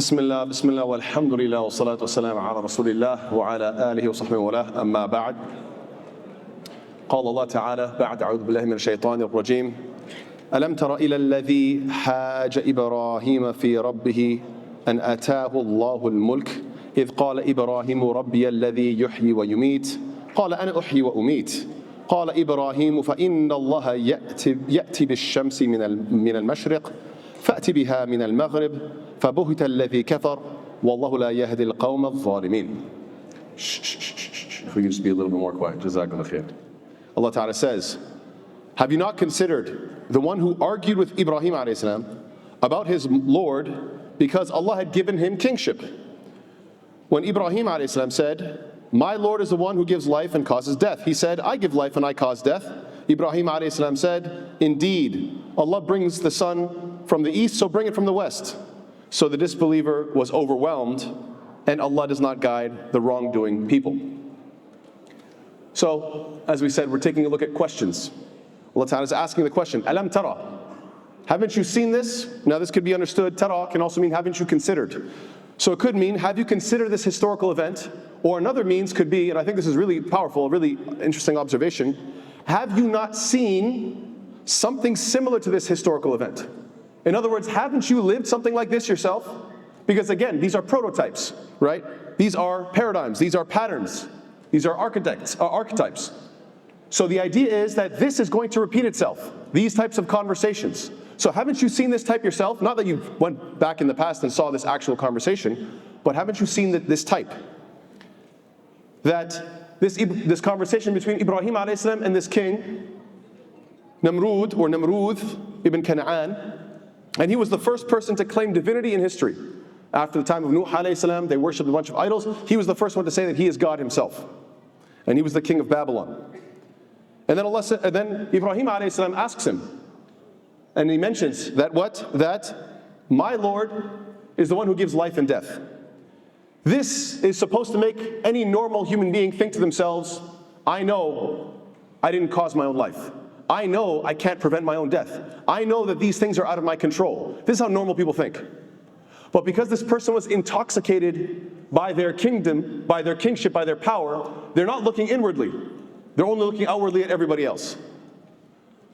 بسم الله والحمد لله والصلاة والسلام على رسول الله وعلى آله وصحبه وله أما بعد. قال الله تعالى بعد أعوذ بالله من الشيطان الرجيم ألم تر إلى الذي حاج إبراهيم في ربه أن آتاه الله الملك إذ قال إبراهيم ربي الذي يحيي ويميت قال أنا أحيي وأميت قال إبراهيم فإن الله يأتي بالشمس من المشرق فأت بها من المغرب فبهت الذي كفر والله لا يهدي القوم الظالمين. If we can just be a little bit more quiet. Jazakallah khair. Allah Ta'ala says, have you not considered the one who argued with Ibrahim a.s. about his Lord because Allah had given him kingship? When Ibrahim a.s. said, my Lord is the one who gives life and causes death. He said, I give life and I cause death. Ibrahim a.s. said, indeed, Allah brings the sun from the east, so bring it from the west. So the disbeliever was overwhelmed, and Allah does not guide the wrongdoing people. So, as we said, we're taking a look at questions. Allah Ta'ala is asking the question, Alam tara? Haven't you seen this? Now this could be understood, tara can also mean haven't you considered? So it could mean, have you considered this historical event? Or another means could be, and I think this is really powerful, a really interesting observation, have you not seen something similar to this historical event? In other words, haven't you lived something like this yourself? Because again, these are prototypes, right? These are paradigms, these are patterns, these are archetypes. So the idea is that this is going to repeat itself, these types of conversations. So haven't you seen this type yourself? Not that you went back in the past and saw this actual conversation, but haven't you seen this type? That this conversation between Ibrahim a.s. and this king, Namrud or Namrud ibn Canaan, and he was the first person to claim divinity in history. After the time of Nuh a.s., they worshipped a bunch of idols. He was the first one to say that he is God himself. And he was the king of Babylon. And then Ibrahim a.s. asks him, and he mentions that that my Lord is the one who gives life and death. This is supposed to make any normal human being think to themselves, I know I didn't cause my own life. I know I can't prevent my own death. I know that these things are out of my control. This is how normal people think. But because this person was intoxicated by their kingdom, by their kingship, by their power, they're not looking inwardly. They're only looking outwardly at everybody else.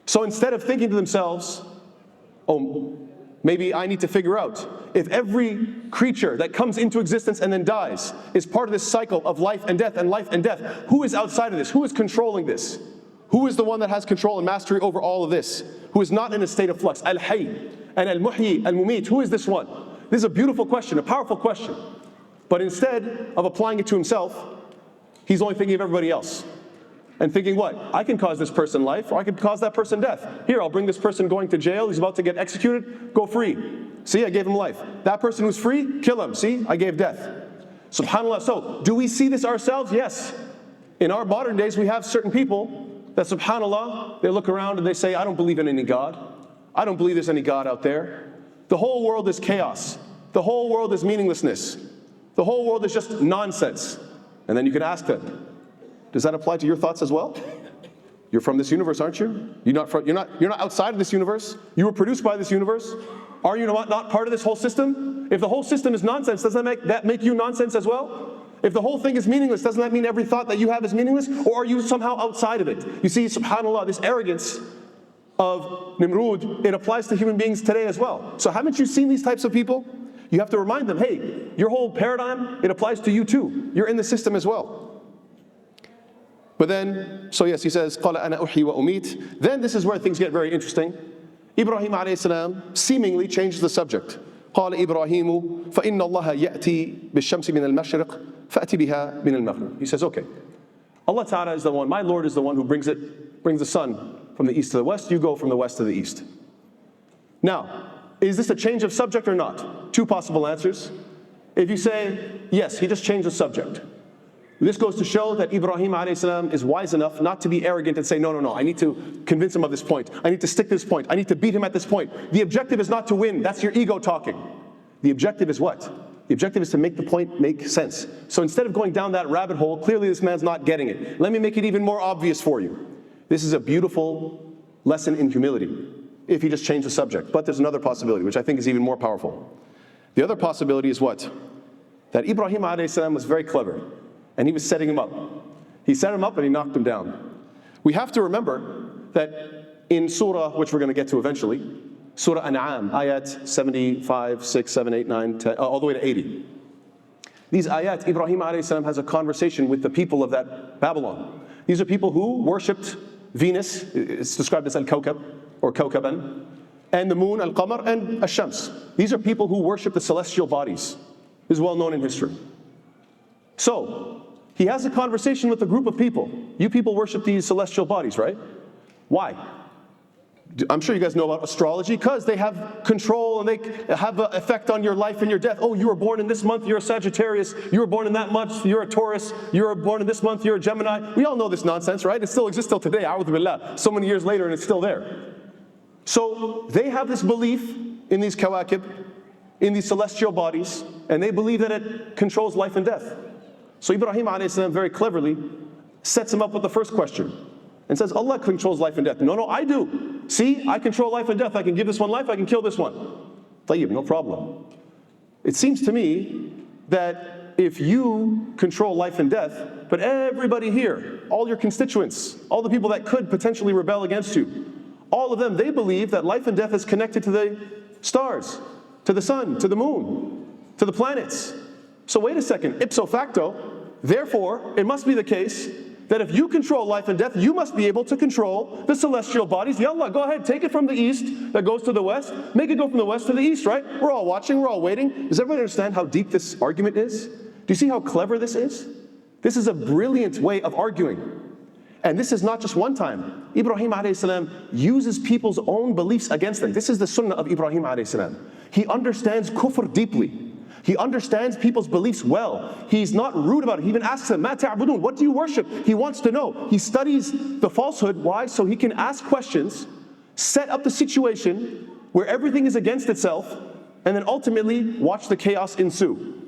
So instead of thinking to themselves, oh, maybe I need to figure out if every creature that comes into existence and then dies is part of this cycle of life and death and life and death, who is outside of this? Who is controlling this? Who is the one that has control and mastery over all of this? Who is not in a state of flux? Al-Hayy and Al-Muhyi, Al-Mumit. Who is this one? This is a beautiful question, a powerful question. But instead of applying it to himself, he's only thinking of everybody else. And thinking what? I can cause this person life, or I can cause that person death. Here, I'll bring this person going to jail. He's about to get executed. Go free. See, I gave him life. That person who's free, kill him. See, I gave death. SubhanAllah. So, do we see this ourselves? Yes. In our modern days, we have certain people that, subhanAllah, they look around and they say, I don't believe in any God. I don't believe there's any God out there. The whole world is chaos. The whole world is meaninglessness. The whole world is just nonsense. And then you can ask them, does that apply to your thoughts as well? You're from this universe, aren't you? You're not outside of this universe. You were produced by this universe. Are you not part of this whole system? If the whole system is nonsense, doesn't that make you nonsense as well? If the whole thing is meaningless, doesn't that mean every thought that you have is meaningless? Or are you somehow outside of it? You see, subhanAllah, this arrogance of Nimrud, it applies to human beings today as well. So haven't you seen these types of people? You have to remind them, hey, your whole paradigm, it applies to you too. You're in the system as well. But then, so yes, he says, قَالَ أَنَا أُحْيِي وَأُمِيتُ. Then this is where things get very interesting. Ibrahim a.s. seemingly changes the subject. قال إبراهيم فإن الله يأتي بالشمس من المشرق فأتي بها من المغرب. He says, okay, Allah Ta'ala is the one, my Lord is the one who brings the sun from the east to the west, you go from the west to the east. Now, is this a change of subject or not? Two possible answers. If you say, yes, he just changed the subject. This goes to show that Ibrahim a.s. is wise enough not to be arrogant and say, no, I need to convince him of this point. I need to stick to this point. I need to beat him at this point. The objective is not to win. That's your ego talking. The objective is what? The objective is to make the point make sense. So instead of going down that rabbit hole, clearly this man's not getting it. Let me make it even more obvious for you. This is a beautiful lesson in humility, if he just changed the subject. But there's another possibility, which I think is even more powerful. The other possibility is what? That Ibrahim alayhi salam was very clever, and he was setting him up. He set him up and he knocked him down. We have to remember that in surah, which we're going to get to eventually, Surah An'am, ayat 75, 6, 7, 8, 9, 10, all the way to 80. These ayat, Ibrahim alayhi salam has a conversation with the people of that Babylon. These are people who worshipped Venus, it's described as Al-Kawkab, or Kawkaban, and the moon, Al-Qamar, and Ash-Shams. These are people who worship the celestial bodies. This is well known in history. So, he has a conversation with a group of people. You people worship these celestial bodies, right? Why? I'm sure you guys know about astrology, because they have control and they have an effect on your life and your death. Oh, you were born in this month, you're a Sagittarius. You were born in that month, you're a Taurus. You were born in this month, you're a Gemini. We all know this nonsense, right? It still exists till today, a'udhu billah. So many years later and it's still there. So they have this belief in these kawakib, in these celestial bodies, and they believe that it controls life and death. So Ibrahim alayhi salam very cleverly sets him up with the first question and says, Allah controls life and death. No, I do. See, I control life and death. I can give this one life, I can kill this one. Tayyib, no problem. It seems to me that if you control life and death, but everybody here, all your constituents, all the people that could potentially rebel against you, all of them, they believe that life and death is connected to the stars, to the sun, to the moon, to the planets. So wait a second, ipso facto, therefore, it must be the case that if you control life and death, you must be able to control the celestial bodies. Yallah, go ahead, take it from the east that goes to the west, make it go from the west to the east, right? We're all watching, we're all waiting. Does everybody understand how deep this argument is? Do you see how clever this is? This is a brilliant way of arguing. And this is not just one time. Ibrahim alayhi salam uses people's own beliefs against them. This is the sunnah of Ibrahim alayhi salam. He understands kufr deeply. He understands people's beliefs well. He's not rude about it. He even asks them, "Ma ta'budun?" What do you worship? He wants to know. He studies the falsehood. Why? So he can ask questions, set up the situation where everything is against itself, and then ultimately watch the chaos ensue.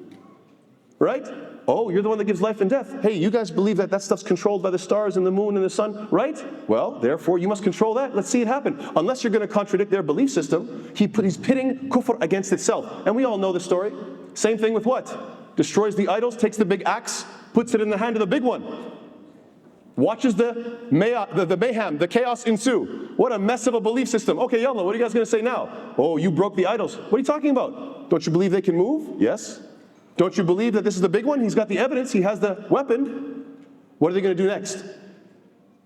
Right? Oh, you're the one that gives life and death. Hey, you guys believe that that stuff's controlled by the stars and the moon and the sun, right? Well, therefore, you must control that. Let's see it happen. Unless you're going to contradict their belief system, he's pitting kufr against itself. And we all know the story. Same thing with what? Destroys the idols, takes the big axe, puts it in the hand of the big one. Watches the mayhem, the chaos ensue. What a mess of a belief system. Okay, yallah, what are you guys going to say now? Oh, you broke the idols. What are you talking about? Don't you believe they can move? Yes. Don't you believe that this is the big one? He's got the evidence, he has the weapon. What are they going to do next?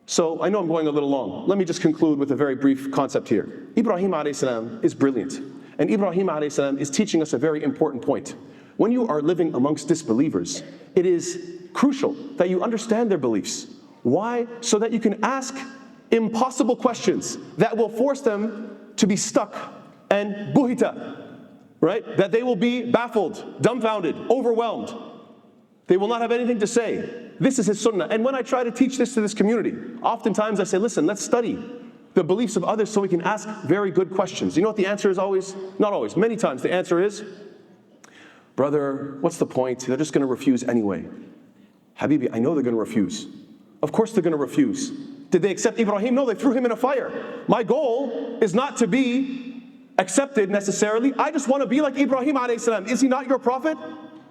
So I know I'm going a little long. Let me just conclude with a very brief concept here. Ibrahim alayhi salam is brilliant. And Ibrahim alayhi salam is teaching us a very important point. When you are living amongst disbelievers, it is crucial that you understand their beliefs. Why? So that you can ask impossible questions that will force them to be stuck and buhita. Right? That they will be baffled, dumbfounded, overwhelmed. They will not have anything to say. This is his sunnah. And when I try to teach this to this community, oftentimes I say, listen, let's study the beliefs of others so we can ask very good questions. You know what the answer is always? Not always. Many times the answer is, brother, what's the point? They're just going to refuse anyway. Habibi, I know they're going to refuse. Of course they're going to refuse. Did they accept Ibrahim? No, they threw him in a fire. My goal is not to be accepted necessarily. I just want to be like Ibrahim alayhi salam. Is he not your prophet?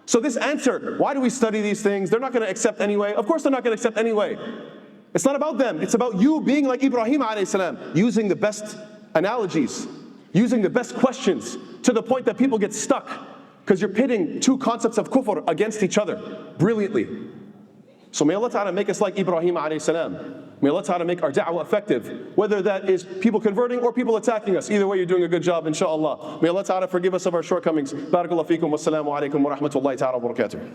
So this answer, why do we study these things? They're not going to accept anyway. Of course they're not going to accept anyway. It's not about them. It's about you being like Ibrahim alayhi salam, using the best analogies, using the best questions to the point that people get stuck because you're pitting two concepts of kufr against each other brilliantly. So may Allah Ta'ala make us like Ibrahim alayhi salam. May Allah Ta'ala make our da'wah effective, whether that is people converting or people attacking us. Either way, you're doing a good job, inshallah. May Allah Ta'ala forgive us of our shortcomings. Barakallahu feekum. Wassalamu alaikum wa rahmatullahi ta'ala wa barakatuh.